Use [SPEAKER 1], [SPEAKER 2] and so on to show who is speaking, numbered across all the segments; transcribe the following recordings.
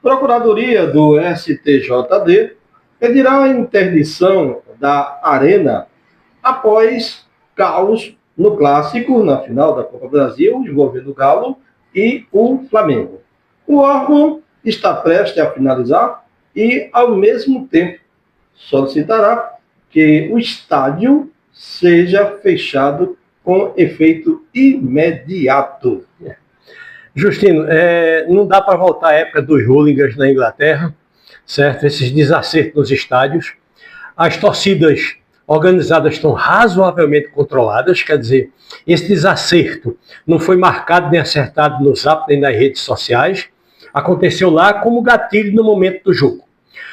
[SPEAKER 1] Procuradoria do STJD pedirá a interdição da Arena após caos no clássico, na final da Copa do Brasil, envolvendo o Galo e o Flamengo. O órgão está prestes a finalizar e, ao mesmo tempo, solicitará que o estádio seja fechado com efeito imediato.
[SPEAKER 2] Justino, não dá para voltar à época dos hooligans na Inglaterra, certo? Esses desacertos nos estádios. As torcidas organizadas estão razoavelmente controladas, quer dizer, esse desacerto não foi marcado nem acertado no Zap nem nas redes sociais. Aconteceu lá como gatilho no momento do jogo.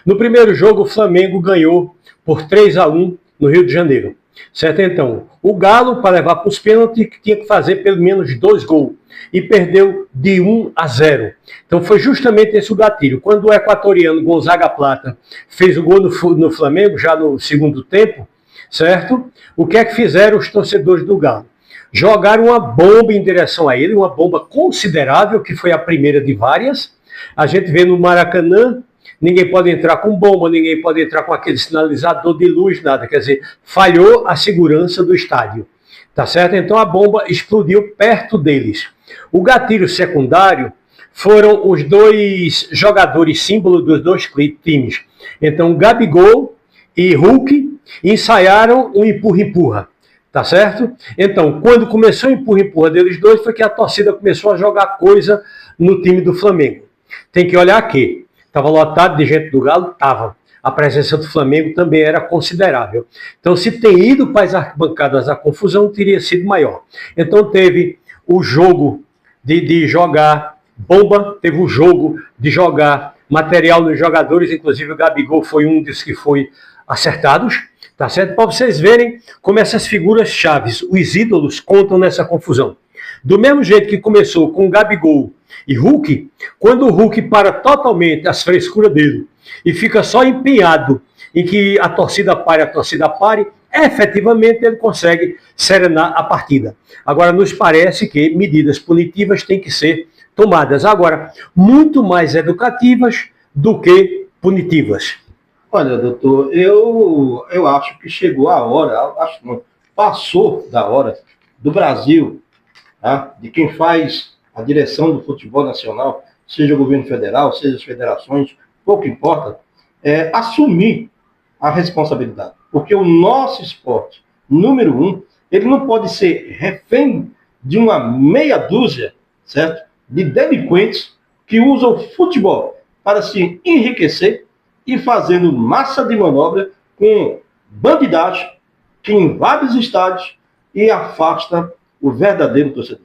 [SPEAKER 2] No primeiro jogo, o Flamengo ganhou por 3-1 no Rio de Janeiro. Certo? Então, o Galo, para levar para os pênaltis, tinha que fazer pelo menos 2 gols. E perdeu de 1-0. Então foi justamente esse o gatilho. Quando o equatoriano Gonzaga Plata fez o gol no Flamengo, já no segundo tempo, certo? O que é que fizeram os torcedores do Galo? Jogaram uma bomba em direção a ele, uma bomba considerável, que foi a primeira de várias. A gente vê no Maracanã, ninguém pode entrar com bomba, ninguém pode entrar com aquele sinalizador de luz, nada. Quer dizer, falhou a segurança do estádio. Tá certo? Então a bomba explodiu perto deles. O gatilho secundário foram os 2 jogadores símbolo dos 2 times. Então Gabigol e Hulk ensaiaram um empurra-empurra. Tá certo? Então, quando começou o empurra-empurra deles dois, foi que a torcida começou a jogar coisa no time do Flamengo. Tem que olhar aqui. Estava lotado de gente do Galo? Estava. A presença do Flamengo também era considerável. Então, se tem ido para as arquibancadas a confusão, teria sido maior. Então, teve o jogo de jogar bomba, teve o jogo de jogar material nos jogadores, inclusive o Gabigol foi um dos que foi acertados, tá certo? Para vocês verem como essas figuras chaves, os ídolos, contam nessa confusão. Do mesmo jeito que começou com o Gabigol e Hulk, quando o Hulk para totalmente as frescuras dele e fica só empenhado em que a torcida pare, efetivamente ele consegue serenar a partida. Agora, nos parece que medidas punitivas têm que ser tomadas. Agora, muito mais educativas do que punitivas.
[SPEAKER 1] Olha, doutor, eu acho que chegou a hora, acho não, passou da hora do Brasil, tá? De quem faz a direção do futebol nacional, seja o governo federal, seja as federações, pouco importa, assumir a responsabilidade. Porque o nosso esporte, número 1, ele não pode ser refém de uma meia dúzia, certo? De delinquentes que usam o futebol para se enriquecer e fazendo massa de manobra com bandidagem que invade os estádios e afasta o verdadeiro torcedor.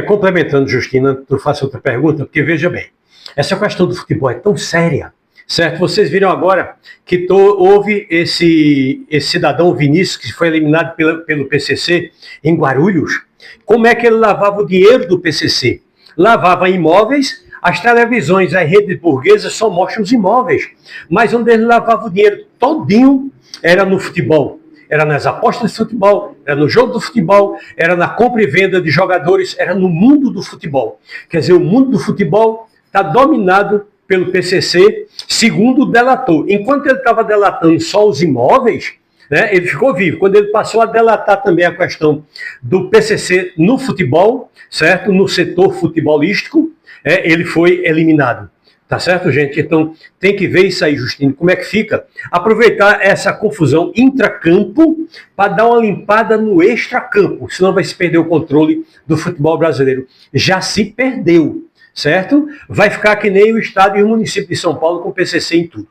[SPEAKER 2] Complementando, Justina, eu faço outra pergunta, porque veja bem, essa questão do futebol é tão séria, certo? Vocês viram agora que houve esse cidadão Vinícius, que foi eliminado pelo PCC em Guarulhos. Como é que ele lavava o dinheiro do PCC? Lavava imóveis, as televisões, as redes burguesas só mostram os imóveis, mas onde ele lavava o dinheiro todinho era no futebol. Era nas apostas de futebol, era no jogo do futebol, era na compra e venda de jogadores, era no mundo do futebol. Quer dizer, o mundo do futebol está dominado pelo PCC, segundo o delator. Enquanto ele estava delatando só os imóveis, né, ele ficou vivo. Quando ele passou a delatar também a questão do PCC no futebol, certo? No setor futebolístico, ele foi eliminado. Tá certo, gente? Então, tem que ver isso aí, Justino, como é que fica. Aproveitar essa confusão intracampo para dar uma limpada no extracampo, senão vai se perder o controle do futebol brasileiro. Já se perdeu, certo? Vai ficar que nem o Estado e o município de São Paulo com PCC em tudo.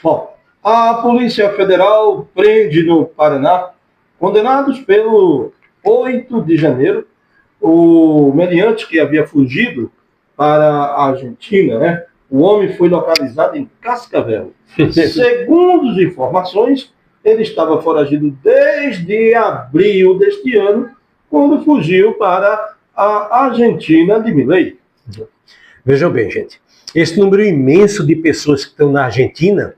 [SPEAKER 1] Bom, a Polícia Federal prende no Paraná condenados pelo 8 de janeiro o meliante que havia fugido para a Argentina, né? O homem foi localizado em Cascavel. Segundo as informações, ele estava foragido desde abril deste ano, quando fugiu para a Argentina de Milei.
[SPEAKER 2] Vejam bem, gente. Esse número imenso de pessoas que estão na Argentina,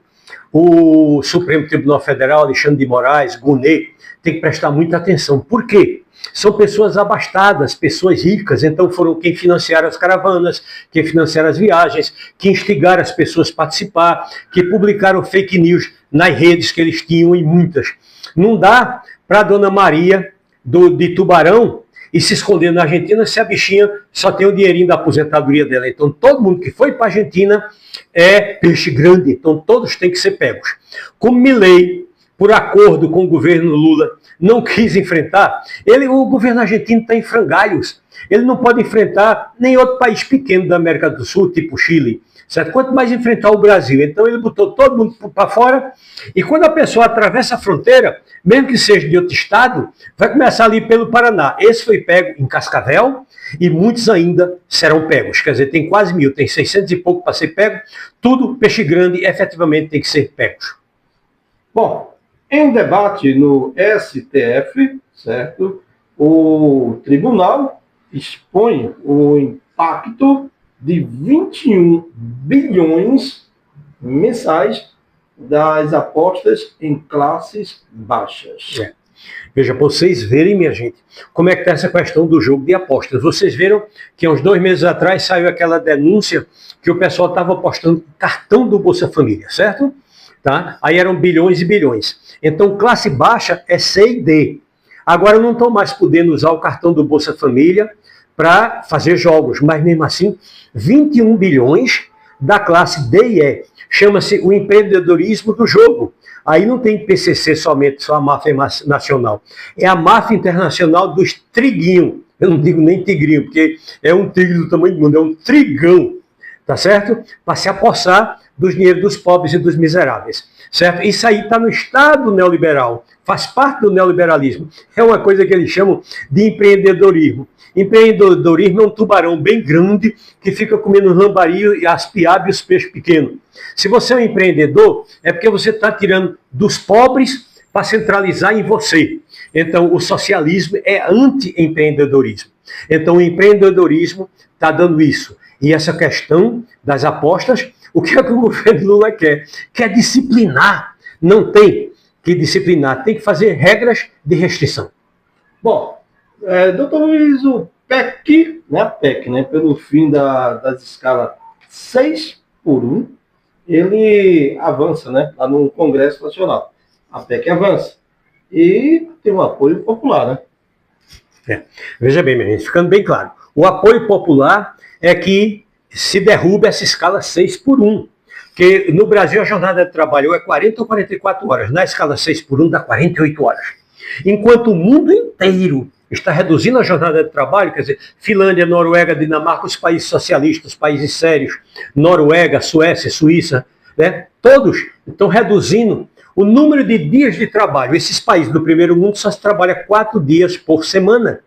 [SPEAKER 2] o Supremo Tribunal Federal, Alexandre de Moraes, Gonet, tem que prestar muita atenção. Por quê? são pessoas abastadas, pessoas ricas, então foram quem financiaram as caravanas, quem financiaram as viagens, que instigaram as pessoas a participar, que publicaram fake news nas redes que eles tinham e muitas. Não dá para a Dona Maria de Tubarão e se esconder na Argentina se a bichinha só tem o dinheirinho da aposentadoria dela. Então todo mundo que foi para a Argentina é peixe grande, então todos têm que ser pegos. Como Milei, por acordo com o governo Lula, não quis enfrentar, o governo argentino está em frangalhos. Ele não pode enfrentar nem outro país pequeno da América do Sul, tipo Chile, certo? Quanto mais enfrentar o Brasil. Então ele botou todo mundo para fora, e quando a pessoa atravessa a fronteira, mesmo que seja de outro estado, vai começar ali pelo Paraná. Esse foi pego em Cascavel, e muitos ainda serão pegos. Quer dizer, tem quase 1000, tem 600 e pouco para ser pego, tudo peixe grande efetivamente tem que ser pegos.
[SPEAKER 1] Bom, em debate no STF, certo, o tribunal expõe o impacto de 21 bilhões mensais das apostas em classes baixas.
[SPEAKER 2] Veja, para vocês verem, minha gente, como é que está essa questão do jogo de apostas. Vocês viram que há uns 2 meses atrás saiu aquela denúncia que o pessoal estava apostando cartão do Bolsa Família, certo? Tá? Aí eram bilhões e bilhões. Então, classe baixa é C e D. Agora não estão mais podendo usar o cartão do Bolsa Família para fazer jogos, mas mesmo assim, 21 bilhões da classe D e E. Chama-se o empreendedorismo do jogo. Aí não tem PCC somente, só a máfia nacional. É a máfia internacional dos triguinhos. Eu não digo nem tigrinho, porque é um tigre do tamanho do mundo, é um trigão, tá certo? Para se apossar dos dinheiros dos pobres e dos miseráveis, certo? Isso aí está no Estado neoliberal, faz parte do neoliberalismo. É uma coisa que eles chamam de empreendedorismo. Empreendedorismo é um tubarão bem grande que fica comendo lambari e as piabas e os peixes pequenos. Se você é um empreendedor, é porque você está tirando dos pobres para centralizar em você. Então, o socialismo é anti-empreendedorismo. Então, o empreendedorismo está dando isso. E essa questão das apostas, o que é que o governo Lula quer? Quer disciplinar. Não tem que disciplinar, tem que fazer regras de restrição.
[SPEAKER 1] Bom, doutor Luiz, o PEC, pelo fim das escalas 6x1, ele avança, lá no Congresso Nacional. A PEC avança. E tem um apoio popular,
[SPEAKER 2] Veja bem, minha gente, ficando bem claro. O apoio popular é que se derruba essa escala 6x1. Porque no Brasil a jornada de trabalho é 40 ou 44 horas. Na escala 6x1 dá 48 horas. Enquanto o mundo inteiro está reduzindo a jornada de trabalho, quer dizer, Finlândia, Noruega, Dinamarca, os países socialistas, os países sérios, Noruega, Suécia, Suíça, todos estão reduzindo o número de dias de trabalho. Esses países do primeiro mundo só se trabalha 4 dias por semana.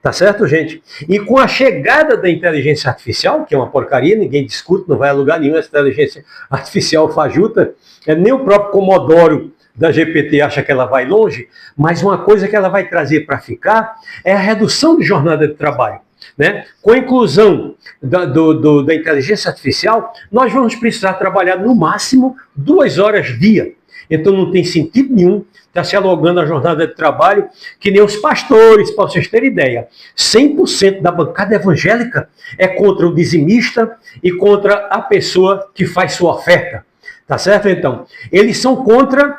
[SPEAKER 2] Tá certo, gente? E com a chegada da inteligência artificial, que é uma porcaria, ninguém discute, não vai a lugar nenhum essa inteligência artificial fajuta, nem o próprio Comodoro da GPT acha que ela vai longe, mas uma coisa que ela vai trazer para ficar é a redução de jornada de trabalho. Com a inclusão da inteligência artificial, nós vamos precisar trabalhar no máximo 2 horas dia. Então não tem sentido nenhum estar se alongando a jornada de trabalho, que nem os pastores, para vocês terem ideia. 100% da bancada evangélica é contra o dizimista e contra a pessoa que faz sua oferta. Tá certo? Então, eles são contra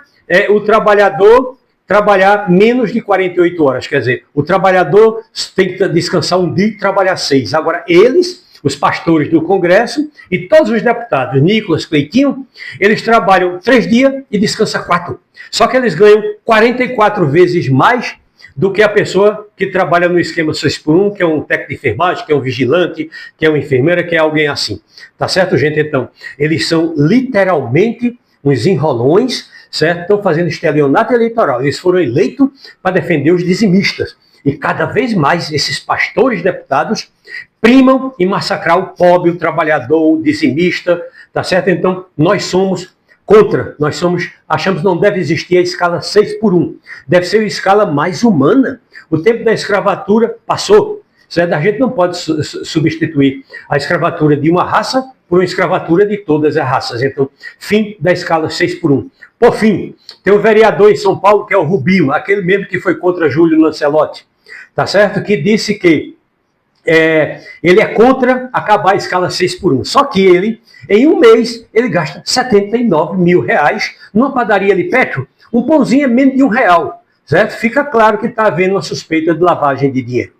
[SPEAKER 2] o trabalhador trabalhar menos de 48 horas. Quer dizer, o trabalhador tem que descansar um dia e trabalhar 6. Agora, eles, os pastores do Congresso e todos os deputados, Nicolas, Cleitinho, eles trabalham 3 dias e descansam 4. Só que eles ganham 44 vezes mais do que a pessoa que trabalha no esquema 6x1, que é um técnico de enfermagem, que é um vigilante, que é uma enfermeira, que é alguém assim. Tá certo, gente? Então, eles são literalmente uns enrolões, certo? Estão fazendo estelionato eleitoral. Eles foram eleitos para defender os dizimistas. E cada vez mais esses pastores deputados primam em massacrar o pobre, o trabalhador, o dizimista, tá certo? Então, nós somos contra, achamos que não deve existir a escala 6x1. Deve ser a escala mais humana. O tempo da escravatura passou. Certo? A gente não pode substituir a escravatura de uma raça por uma escravatura de todas as raças. Então, fim da escala 6x1. Por fim, tem um vereador em São Paulo que é o Rubinho, aquele mesmo que foi contra Júlio Lancelotti. tá certo? Que disse que ele é contra acabar a escala 6x1. Só que ele, em um mês, ele gasta 79 mil reais numa padaria ali perto. Um pãozinho é menos de R$1, certo? Fica claro que está havendo uma suspeita de lavagem de dinheiro.